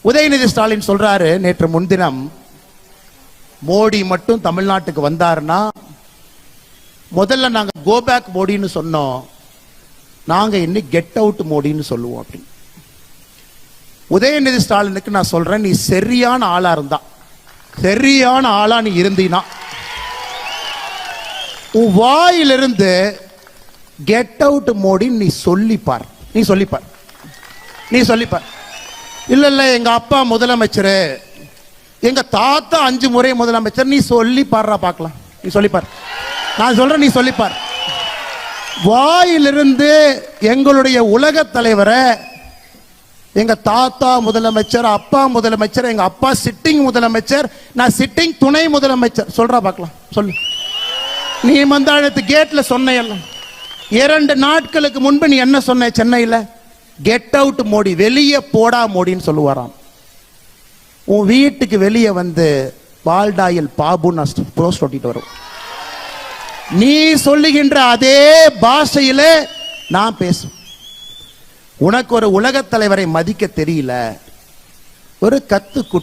உதயநிதி ஸ்டாலின் சொல்றாரு, நேற்று முன்தினம் மோடி மட்டும் தமிழ்நாட்டுக்கு வந்தாருன்னா முதல்ல நாங்க கோ பேக் மோடின்னு சொன்னோம், நாங்க இன்னைக்கு கெட் அவுட் மோடின்னு சொல்லுவோம் அப்படின்னு. உதயநிதி ஸ்டாலினுக்கு நான் சொல்றேன், நீ சரியான ஆளா இருந்தா, சரியான ஆளா நீ இருந்தீனா, உன் வாயிலிருந்து கெட் அவுட் மோடி நீ சொல்லிப்பார், நீ சொல்லிப்பார், நீ சொல்லிப்பார். இல்ல இல்ல எங்க அப்பா முதலமைச்சர், எங்க தாத்தா 5 முறை முதலமைச்சர், நீ சொல்லி பாடுறா பார்க்கலாம், நீ சொல்லிப்பார். நான் சொல்றேன், நீ சொல்லிப்பார். வாயிலிருந்து எங்களுடைய உலக தலைவரை எங்க தாத்தா முதலமைச்சர், அப்பா முதலமைச்சர், எங்க அப்பா சிட்டிங் முதலமைச்சர், நான் சிட்டிங் துணை முதலமைச்சர், சொல்றா பார்க்கலாம், சொல்லு. நீ மந்தாழத்து கேட்ல சொன்ன, 2 நாட்களுக்கு முன்பு நீ என்ன சொன்ன சென்னையில்? கெட் அவுட் மோடி, வெளியே போடா மோடின்னு சொல்லுவாராம். உன் வீட்டுக்கு வெளியே வந்து பால்டாயில் பாபு போஸ்ட் ஒட்டிட்டு வரும். நீ சொல்லுகின்ற அதே பாஷையில நான் பேசுவேன். உனக்கு ஒரு உலக தலைவரை மதிக்க தெரியல, ஒரு கத்து